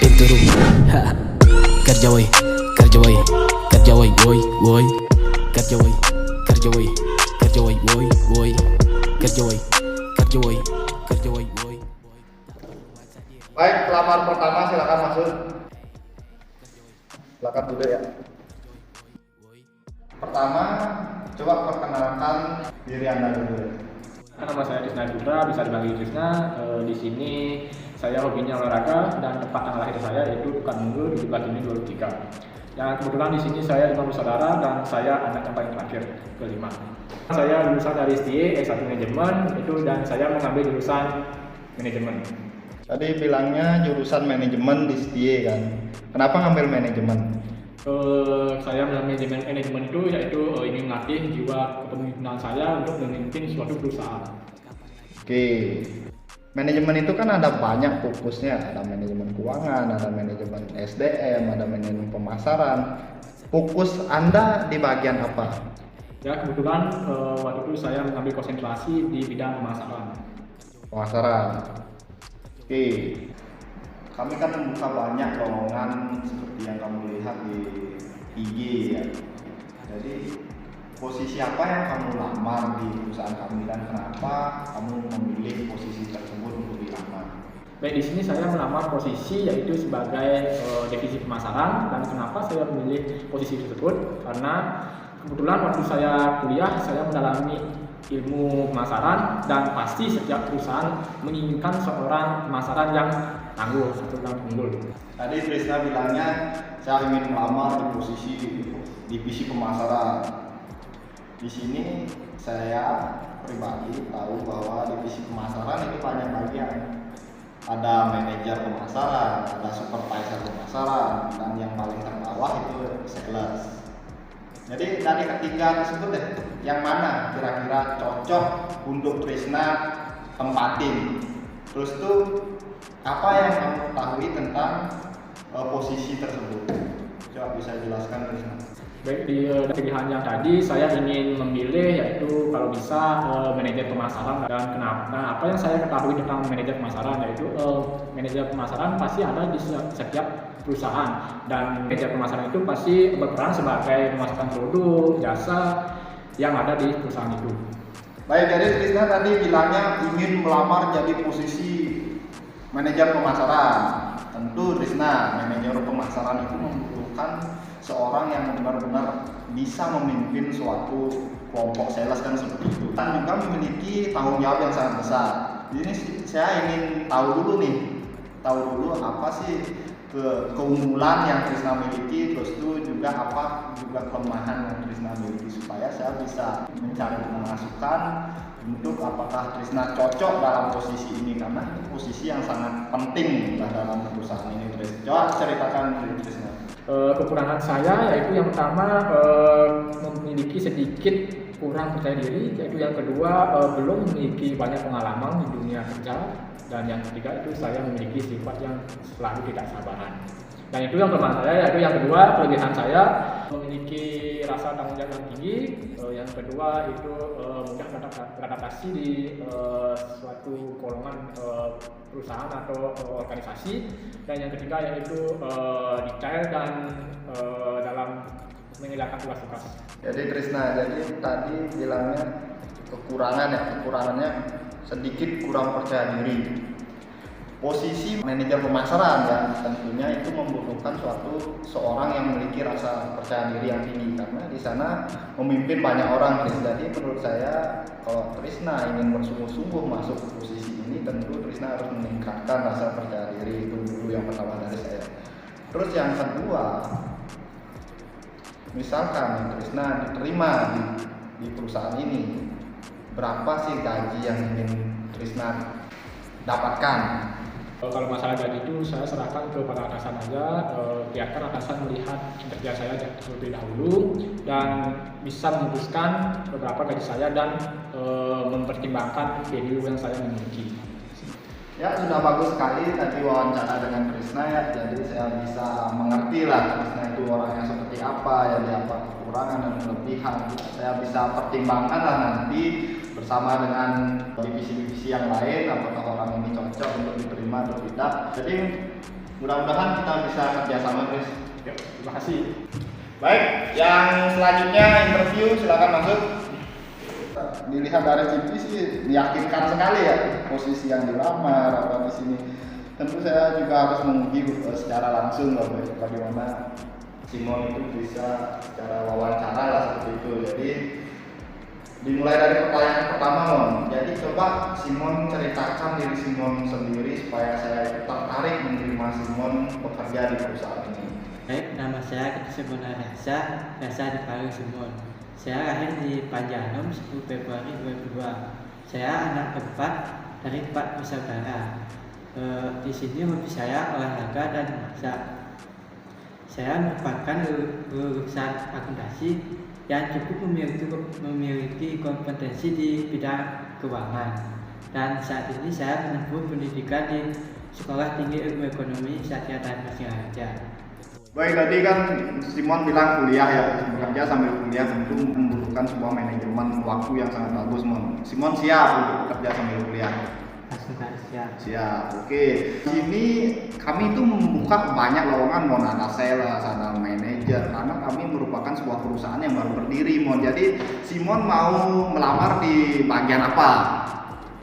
into room. Kerja woi, kerja woi, kerja woi, woi, woi. Kerja woi, kerja woi, kerja woi, woi, woi. Kerja woi, kerja woi, kerja woi, woi. Baik, pelamar pertama silakan masuk. Silakan duduk ya. Pertama, coba perkenalkan diri Anda dulu. Nama saya Krisna Putra, bisa dipanggil Krisna. Di sini saya hobinya olahraga dan tempat tanggal lahir saya yaitu Tukanmunggur 17 Juni 2003. Yang kebetulan di sini saya 5 bersaudara dan saya anak yang paling terakhir kelima. Saya lulusan dari STI S1 Manajemen itu dan saya mengambil jurusan manajemen. Tadi bilangnya jurusan manajemen di STI kan. Kenapa ngambil manajemen? Saya mengambil manajemen itu yaitu ingin melatih jiwa kepemimpinan saya untuk memimpin suatu perusahaan. Oke, manajemen itu kan ada banyak fokusnya, ada manajemen keuangan, ada manajemen SDM, ada manajemen pemasaran. Fokus Anda di bagian apa? Ya kebetulan waktu itu saya mengambil konsentrasi di bidang pemasaran. Pemasaran. Oke, kami kan membuka banyak lowongan seperti yang kamu lihat di IG ya. Jadi posisi apa yang kamu lamar di perusahaan kami dan kenapa kamu memilih posisi tersebut untuk dilamar? Baik, di sini saya melamar posisi yaitu sebagai divisi pemasaran. Dan kenapa saya memilih posisi tersebut? Karena kebetulan waktu saya kuliah saya mendalami ilmu pemasaran dan pasti setiap perusahaan menginginkan seorang pemasaran yang tangguh atau yang unggul. Tadi Krisna bilangnya saya ingin melamar di posisi divisi pemasaran. Di sini saya pribadi tahu bahwa divisi pemasaran itu banyak bagian. Ada manajer pemasaran, ada supervisor pemasaran, dan yang paling terbawah itu sales. Jadi dari ketiga tersebut deh, yang mana kira-kira cocok untuk Krisna tempatin? Terus tuh apa yang kamu ketahui tentang posisi tersebut? Coba bisa jelaskan Krisna. Baik, di pilihan yang tadi saya ingin memilih yaitu kalau bisa manajer pemasaran. Dan kenapa? Apa yang saya ketahui tentang manajer pemasaran yaitu manajer pemasaran pasti ada di setiap perusahaan dan manajer pemasaran itu pasti berperan sebagai pemasaran produk, jasa yang ada di perusahaan itu. Baik, jadi Krisna tadi bilangnya ingin melamar jadi posisi manajer pemasaran. Tentu Krisna, manajer pemasaran itu membutuhkan seorang yang benar-benar bisa memimpin suatu kelompok sales kan seperti itu. Dan juga memiliki tanggung jawab yang sangat besar. Jadi saya ingin tahu dulu apa sih keunggulan yang Krisna miliki, terus itu juga apa juga kelemahan yang Krisna miliki supaya saya bisa mencari pemasukan untuk apakah Krisna cocok dalam posisi ini, karena ini posisi yang sangat penting dalam perusahaan ini. Coba ceritakan dari Krisna. Kekurangan saya yaitu yang pertama memiliki sedikit kurang percaya diri, yaitu yang kedua belum memiliki banyak pengalaman di dunia kerja, dan yang ketiga itu saya memiliki sifat yang selalu tidak sabaran. Dan itu yang kelemahan saya, yaitu yang kedua kelebihan saya memiliki rasa tanggung jawab yang tinggi, yang kedua itu mudah beradaptasi di suatu golongan perusahaan atau organisasi, dan yang ketiga yaitu detail dan dalam mengerjakan tugas-tugas. Jadi Krisna, jadi tadi bilangnya kekurangannya sedikit kurang percaya diri. Posisi manajer pemasaran ya tentunya itu membutuhkan seorang yang memiliki rasa percaya diri yang tinggi, karena di sana memimpin banyak orang. Jadi menurut saya kalau Krisna ingin bersungguh-sungguh masuk ke posisi ini, tentu Krisna harus meningkatkan rasa percaya diri. Itu dulu yang pertama dari saya. Terus yang kedua, misalkan Krisna diterima di perusahaan ini, berapa sih gaji yang ingin Krisna dapatkan? Kalau masalah gaji itu saya serahkan kepada atasan aja, biarkan atasan melihat kinerja saya terlebih dahulu dan bisa memutuskan berapa gaji saya dan mempertimbangkan value yang saya miliki. Ya, sudah bagus sekali tadi wawancara dengan Krisna ya. Jadi saya bisa mengerti lah Krisna itu orangnya seperti apa, ya dia apa kekurangan dan kelebihan. Saya bisa pertimbangkan lah nanti bersama dengan divisi-divisi yang lain apakah orang ini cocok untuk diterima atau tidak. Jadi Mudah-mudahan kita bisa kerjasama, Chris. Ya, terima kasih. Baik, yang selanjutnya interview, silakan masuk. Dilihat dari CV sih meyakinkan sekali ya posisi yang dilamar atau di sini. Tentu saya juga harus menguji secara langsung bagaimana Simon itu bisa secara wawancara lah seperti itu. Jadi dimulai dari pertanyaan pertama, Mon. Jadi coba Simon ceritakan diri Simon sendiri supaya saya tertarik menerima Simon bekerja di perusahaan ini. Baik, nama saya Ketusimon Rasa, biasa dipanggil Simon. Saya lahir di Panjanom 10 Februari 2002. Saya anak keempat dari 4 bersaudara. Di sini hobi saya olahraga dan masak. Saya merupakan lulusan akuntansi yang cukup memiliki kompetensi di bidang keuangan. Dan saat ini saya menempuh pendidikan di Sekolah Tinggi Ilmu Ekonomi Satya Tata Singaraja. Baik, tadi kan Simon bilang kuliah ya, bekerja sambil kuliah tentu membutuhkan sebuah manajemen waktu yang sangat bagus, Mon. Simon siap untuk bekerja sambil kuliah? Siap. Siap, oke. Sini kami itu membuka banyak lowongan, Mon. Ada sales, ada manajer, karena kami merupakan sebuah perusahaan yang baru berdiri, Mon. Jadi Simon mau melamar di bagian apa?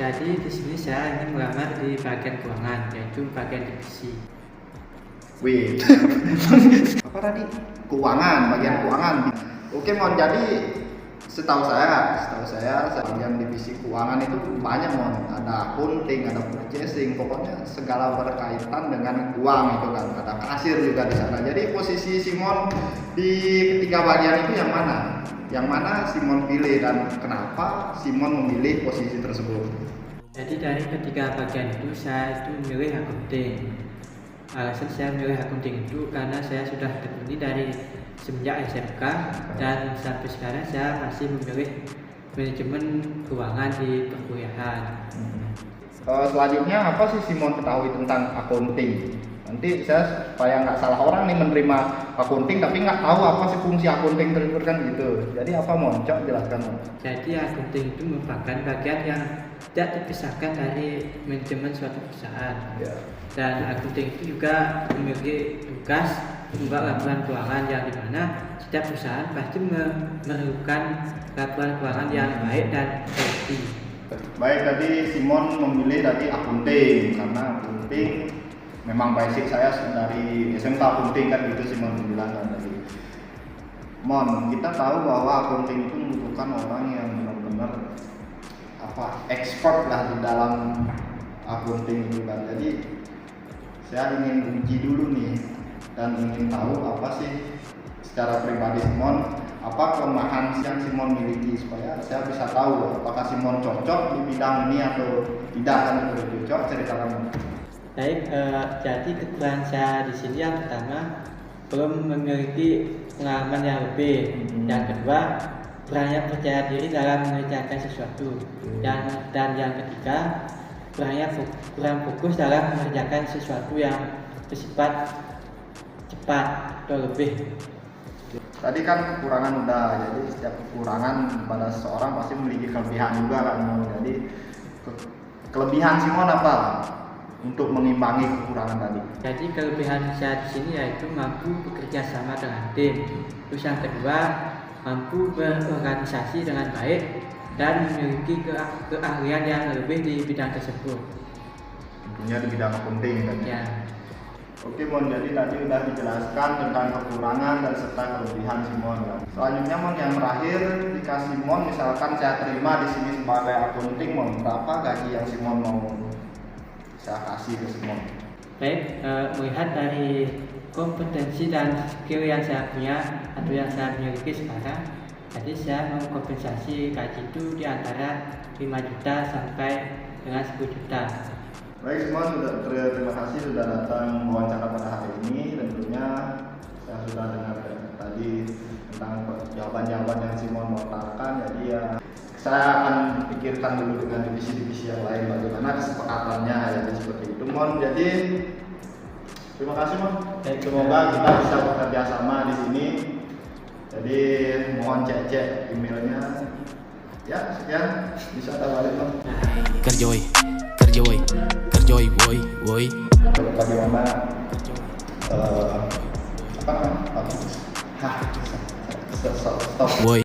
Jadi di sini saya ingin melamar di bagian keuangan, yaitu bagian divisi. Wih, apa tadi? Keuangan, bagian keuangan. Oke, Mon. Jadi setahu saya bagian divisi keuangan itu banyak, Mon. Ada accounting, ada purchasing, pokoknya segala berkaitan dengan uang itu kan. Ada kasir juga di sana. Jadi posisi Simon di ketiga bagian itu yang mana? Yang mana Simon pilih dan kenapa Simon memilih posisi tersebut? Jadi dari ketiga bagian itu saya itu memilih accounting. Alasan saya memilih accounting itu karena saya sudah tekuni dari semenjak SMK dan sampai sekarang saya masih memilih manajemen keuangan di perkuliahan. Selanjutnya apa sih Simon ketahui tentang accounting? Nanti saya supaya nggak salah orang nih menerima accounting tapi nggak tahu apa sih fungsi accounting tersebut kan gitu. Jadi apa, Mon? Coba jelaskan, Mon. Jadi accounting itu merupakan bagian yang tidak dipisahkan dari manajemen suatu perusahaan. Ya. Dan accounting itu juga memiliki tugas membuat laporan keuangan yang dimana setiap perusahaan pasti memerlukan laporan keuangan yang baik dan teliti. Baik, tadi Simon memilih tadi accounting karena accounting memang basic saya dari SMK accounting kan gitu Simon bilang kan tadi. Mon, kita tahu bahwa accounting itu membutuhkan orang yang benar-benar expert lah di dalam accounting itu kan. Jadi saya ingin uji dulu nih dan ingin tahu apa sih secara pribadi Simon, apa kelemahan yang Simon miliki supaya saya bisa tahu apakah Simon cocok di bidang ini atau tidak kan itu cocok ceritakan. Baik, jadi kekurangan saya di sini yang pertama belum memiliki pengalaman yang lebih, yang kedua kurangnya percaya diri dalam mengerjakan sesuatu, dan yang ketiga kurang fokus dalam mengerjakan sesuatu yang bersifat cepat atau lebih. Tadi kan kekurangan udah, jadi setiap kekurangan pada seseorang pasti memiliki kelebihan juga kan. Jadi kelebihan Simon apa untuk mengimbangi kekurangan tadi? Jadi kelebihan saya di sini yaitu mampu bekerja sama dengan tim. Terus yang kedua mampu berorganisasi dengan baik dan memiliki keahlian yang lebih di bidang tersebut. Tentunya di bidang accounting kan. Ya. Oke, Mon, jadi tadi udah dijelaskan tentang kekurangan dan serta kelebihan Simon kan. Selanjutnya, Mon, yang terakhir jika Simon misalkan saya terima di sini sebagai accounting, Mon, berapa gaji yang Simon mau saya kasih ke Simon? Baik, melihat dari kompetensi dan skill yang saya punya atau yang saya miliki sekarang, jadi saya mau kompensasi gaji itu di antara 5 juta sampai dengan 10 juta. Baik, Simon, terima kasih sudah datang wawancara pada hari ini. Tentunya saya sudah dengar tadi tentang jawaban-jawaban yang Simon lontarkan. Jadi ya saya akan pikirkan dulu dengan divisi-divisi yang lain bagaimana kesepakatannya ya seperti itu, Mon. Jadi terima kasih, Mon. Semoga kita bisa bekerja sama di sini. Jadi mohon cek emailnya. Ya, sekian. Bisa ada balik, Mon. Kerja woi, woi. Bagaimana apa namanya? Stop. Woi.